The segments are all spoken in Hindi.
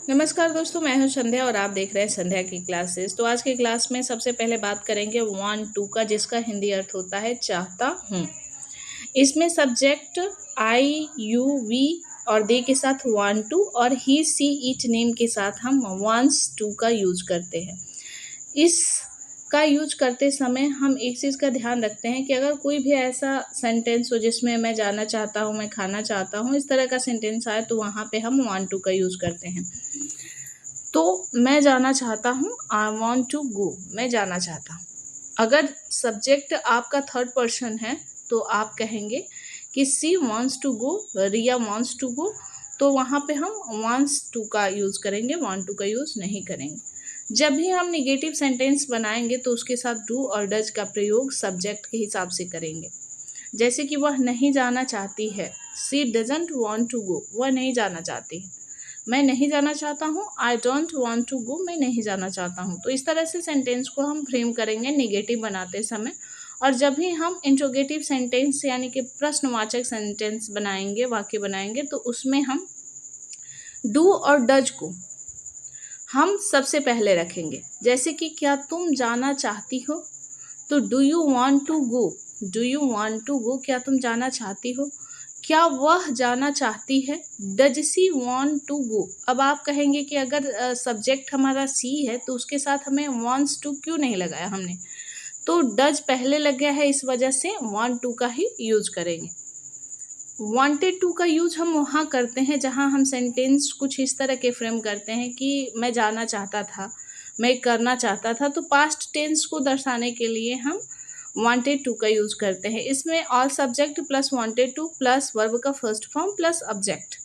नमस्कार दोस्तों, मैं हूं संध्या और आप देख रहे हैं संध्या की क्लासेस। तो आज की क्लास में सबसे पहले बात करेंगे वांट टू का, जिसका हिंदी अर्थ होता है चाहता हूं। इसमें सब्जेक्ट आई यू वी और दे के साथ वांट टू और ही सी इट नेम के साथ हम वांट्स टू का यूज करते हैं। इस का यूज करते समय हम एक चीज़ का ध्यान रखते हैं कि अगर कोई भी ऐसा सेंटेंस हो जिसमें मैं जाना चाहता हूँ, मैं खाना चाहता हूँ, इस तरह का सेंटेंस आए तो वहाँ पे हम वांट टू का यूज करते हैं। तो मैं जाना चाहता हूँ, आई वॉन्ट टू गो, मैं जाना चाहता हूँ। अगर सब्जेक्ट आपका थर्ड पर्सन है तो आप कहेंगे कि she wants to go, Riya wants to go, तो वहाँ पे हम वॉन्ट्स टू का यूज़ करेंगे, वॉन्ट टू का यूज़ नहीं करेंगे। जब भी हम निगेटिव सेंटेंस बनाएंगे तो उसके साथ डू और डज का प्रयोग सब्जेक्ट के हिसाब से करेंगे। जैसे कि वह नहीं जाना चाहती है, सी डजंट वॉन्ट टू गो, वह नहीं जाना चाहती है। मैं नहीं जाना चाहता हूँ, I don't want to go, मैं नहीं जाना चाहता हूँ। तो इस तरह से सेंटेंस को हम फ्रेम करेंगे नेगेटिव बनाते समय। और जब भी हम इंट्रोगेटिव सेंटेंस यानी कि प्रश्नवाचक सेंटेंस बनाएंगे, वाक्य बनाएंगे, तो उसमें हम डू और डज को हम सबसे पहले रखेंगे। जैसे कि क्या तुम जाना चाहती हो, तो do you want to go, do you want to go, क्या तुम जाना चाहती हो। क्या वह जाना चाहती है, does she want to go. अब आप कहेंगे कि अगर सब्जेक्ट हमारा सी है तो उसके साथ हमें वांट्स टू क्यों नहीं लगाया हमने, तो डज पहले लग गया है, इस वजह से वांट टू का ही यूज करेंगे। वांटेड टू का यूज हम वहाँ करते हैं जहाँ हम सेंटेंस कुछ इस तरह के फ्रेम करते हैं कि मैं जाना चाहता था, मैं करना चाहता था, तो पास्ट टेंस को दर्शाने के लिए हम वांटेड टू का यूज करते हैं। इसमें all subject plus wanted to plus verb का first form plus object.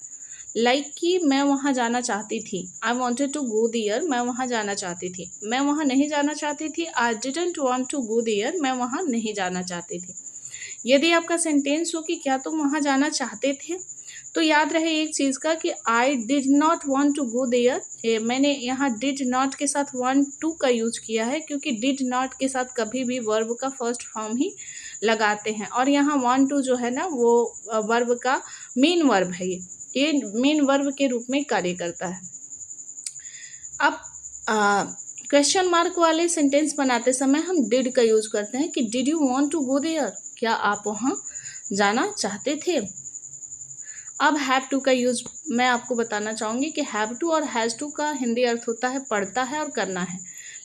Like कि मैं वहाँ जाना चाहती थी, I wanted to go there, मैं वहाँ जाना चाहती थी। मैं वहाँ नहीं जाना चाहती थी, I didn't want to go there, मैं वहाँ नहीं जाना चाहती थी। यदि आपका सेंटेंस हो कि क्या तुम वहाँ जाना चाहते थे, तो याद रहे एक चीज़ का कि I did not want to go there. मैंने यहाँ डिड नॉट के साथ वांट टू का यूज किया है क्योंकि डिड नॉट के साथ कभी भी वर्ब का फर्स्ट फॉर्म ही लगाते हैं, और यहाँ वांट टू जो है ना वो वर्ब का मेन वर्ब है। ये मेन वर्ब के रूप में कार्य करता है। अब क्वेश्चन मार्क वाले सेंटेंस बनाते समय हम डिड का यूज करते हैं कि did you want to go there, क्या आप वहाँ जाना चाहते थे। अब हैव टू का यूज मैं आपको बताना चाहूँगी कि हैव टू और हैज़ टू का हिंदी अर्थ होता है पढ़ता है और करना है।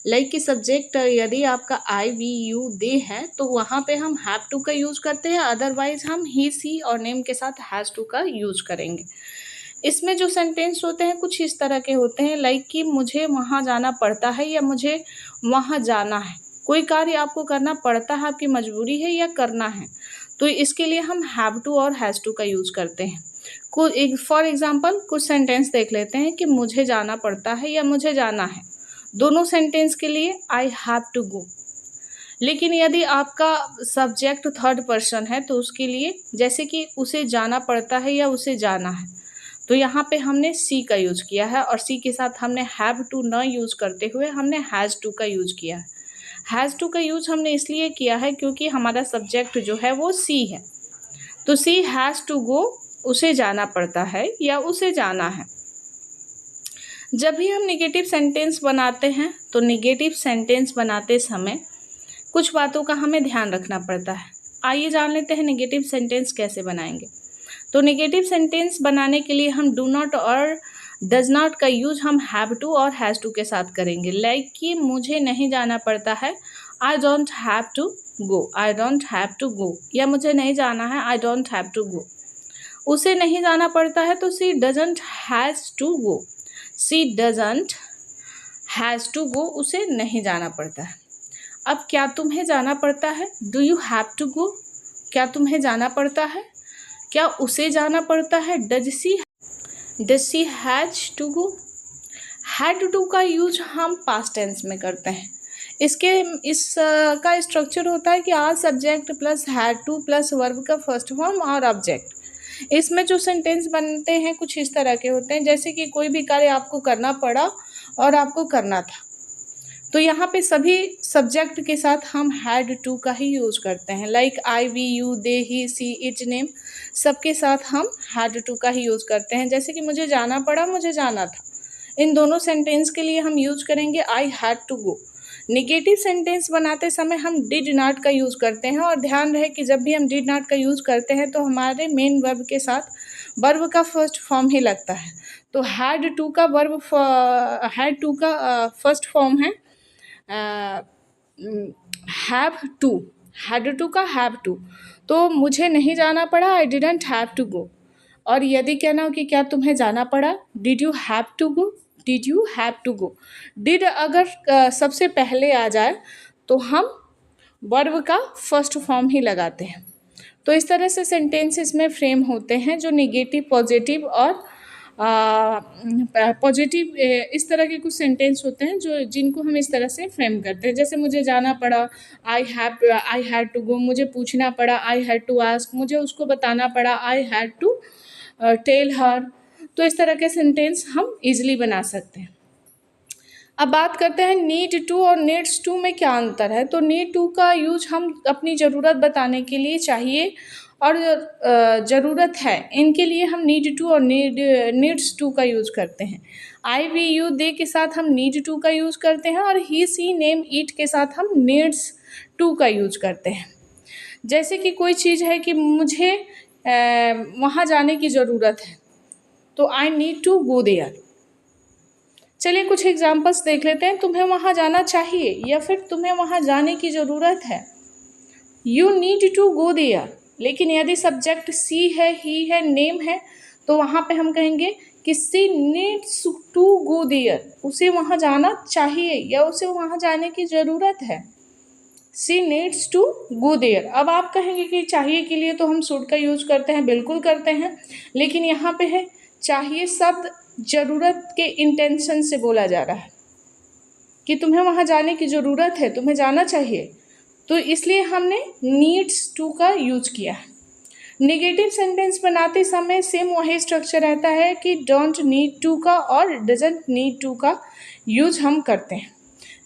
लाइक कि सब्जेक्ट यदि आपका आई वी यू दे है तो वहाँ पे हम हैव टू का यूज करते हैं, अदरवाइज हम ही सी और नेम के साथ हैज़ टू का यूज करेंगे। इसमें जो सेंटेंस होते हैं कुछ इस तरह के होते हैं, लाइक कि मुझे वहाँ जाना पड़ता है या मुझे वहाँ जाना है। कोई कार्य आपको करना पड़ता है, आपकी मजबूरी है या करना है, तो इसके लिए हम हैव टू और हैज़ टू का यूज़ करते हैं। फॉर एग्जाम्पल कुछ सेंटेंस देख लेते हैं कि मुझे जाना पड़ता है या मुझे जाना है। दोनों सेंटेंस के लिए आई हैव टू गो। लेकिन यदि आपका सब्जेक्ट थर्ड पर्सन है तो उसके लिए जैसे कि उसे जाना पड़ता है या उसे जाना है, तो यहाँ पे हमने सी का यूज़ किया है और सी के साथ हमने हैव टू न यूज़ करते हुए हमने हैज़ टू का यूज़ किया है। हैज़ टू का यूज़ हमने इसलिए किया है क्योंकि हमारा सब्जेक्ट जो है वो सी है, तो सी हैज़ टू गो, उसे जाना पड़ता है या उसे जाना है। जब भी हम निगेटिव सेंटेंस बनाते हैं तो निगेटिव सेंटेंस बनाते समय कुछ बातों का हमें ध्यान रखना पड़ता है। आइए जान लेते हैं निगेटिव सेंटेंस कैसे बनाएंगे। तो नेगेटिव सेंटेंस बनाने के लिए हम डू नॉट और डज नॉट का यूज हम हैव टू और हैज़ टू के साथ करेंगे। लाइक कि मुझे नहीं जाना पड़ता है, I don't have to go, I don't have to go, या मुझे नहीं जाना है, I don't have to go. उसे नहीं जाना पड़ता है तो she doesn't has to go, she doesn't has to go, उसे नहीं जाना पड़ता है। अब क्या तुम्हें जाना पड़ता है, do you have to go, क्या तुम्हें जाना पड़ता है, क्या उसे जाना पड़ता है, does she has to go. Had to का यूज हम पास्ट टेंस में करते हैं। इसका स्ट्रक्चर होता है कि आर subject plus had to plus verb का फर्स्ट फॉर्म और ऑब्जेक्ट। इसमें जो सेंटेंस बनते हैं कुछ इस तरह के होते हैं, जैसे कि कोई भी कार्य आपको करना पड़ा और आपको करना था, तो यहाँ पे सभी सब्जेक्ट के साथ हम हैड टू का ही यूज़ करते हैं। Like I we you they he she it name, सबके साथ हम हैड टू का ही यूज़ करते हैं। जैसे कि मुझे जाना पड़ा, मुझे जाना था, इन दोनों सेंटेंस के लिए हम यूज करेंगे I had to go. Negative sentence बनाते समय हम डिड नॉट का यूज़ करते हैं, और ध्यान रहे कि जब भी हम डिड नॉट का यूज़ करते हैं तो हमारे मेन वर्ब के साथ वर्ब का फर्स्ट फॉर्म ही लगता है। तो हैड टू का फर्स्ट फॉर्म है हैव टू, हैड टू का हैव टू। तो मुझे नहीं जाना पड़ा, I didn't have to go. और यदि कहना हो कि क्या तुम्हें जाना पड़ा, did you have to go, did you have to go. Did अगर सबसे पहले आ जाए तो हम वर्ब का फर्स्ट फॉर्म ही लगाते हैं। तो इस तरह से सेंटेंसेस में फ्रेम होते हैं जो नेगेटिव, पॉजिटिव और पॉजिटिव, इस तरह के कुछ सेंटेंस होते हैं जो जिनको हम इस तरह से फ्रेम करते हैं। जैसे मुझे जाना पड़ा, आई हैड टू गो। मुझे पूछना पड़ा, आई हैड टू आस्क। मुझे उसको बताना पड़ा, I had to tell her. तो इस तरह के सेंटेंस हम इजीली बना सकते हैं। अब बात करते हैं नीड टू और नीड्स टू में क्या अंतर है। तो नीड टू का यूज हम अपनी ज़रूरत बताने के लिए, चाहिए और ज़रूरत है, इनके लिए हम नीड टू और नीड्स टू का यूज़ करते हैं। आई, वी, यू, दे के साथ हम नीड टू का यूज़ करते हैं, और ही, सी, नेम, ईट के साथ हम नीड्स टू का यूज़ करते हैं। जैसे कि कोई चीज़ है कि मुझे वहाँ जाने की ज़रूरत है, तो I need to go there. चलिए कुछ एग्जाम्पल्स देख लेते हैं। तुम्हें वहाँ जाना चाहिए, या फिर तुम्हें वहाँ जाने की ज़रूरत है, you need to go there. लेकिन यदि सब्जेक्ट सी है, ही है, नेम है, तो वहाँ पे हम कहेंगे कि सी नीड्स टू गो देयर। उसे वहाँ जाना चाहिए या उसे वहाँ जाने की ज़रूरत है। सी नीड्स टू गो देयर। अब आप कहेंगे कि चाहिए के लिए तो हम शुड का यूज़ करते हैं, बिल्कुल करते हैं, लेकिन यहाँ पे है चाहिए शब्द ज़रूरत के इंटेंशन से बोला जा रहा है कि तुम्हें वहाँ जाने की ज़रूरत है, तुम्हें जाना चाहिए, तो इसलिए हमने नीड्स टू का यूज किया है। नेगेटिव सेंटेंस बनाते समय सेम वही स्ट्रक्चर रहता है कि डोंट नीड टू का और डजंट नीड टू का यूज हम करते हैं।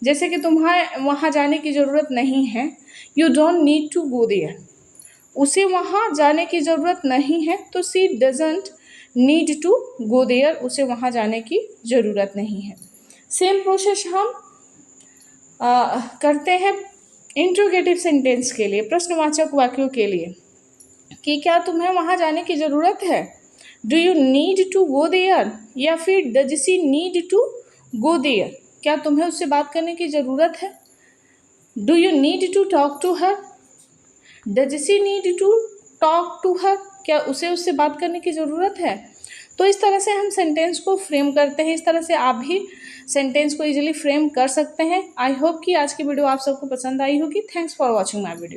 जैसे कि तुम्हें वहाँ जाने की ज़रूरत नहीं है, you don't need to go there. उसे वहाँ जाने की ज़रूरत नहीं है, तो she doesn't need to go there, उसे वहाँ जाने की ज़रूरत नहीं है। सेम प्रोसेस हम करते हैं इंट्रोगेटिव सेंटेंस के लिए, प्रश्नवाचक वाक्यों के लिए, कि क्या तुम्हें वहाँ जाने की ज़रूरत है, do you need to go there, या फिर does she need to go there. क्या तुम्हें उससे बात करने की ज़रूरत है, do you need to talk to her, does she need to talk to her. क्या उसे उससे बात करने की ज़रूरत है। तो इस तरह से हम सेंटेंस को फ्रेम करते हैं। इस तरह से आप भी सेंटेंस को इजीली फ्रेम कर सकते हैं। आई होप कि आज की वीडियो आप सबको पसंद आई होगी। Thanks for watching my video.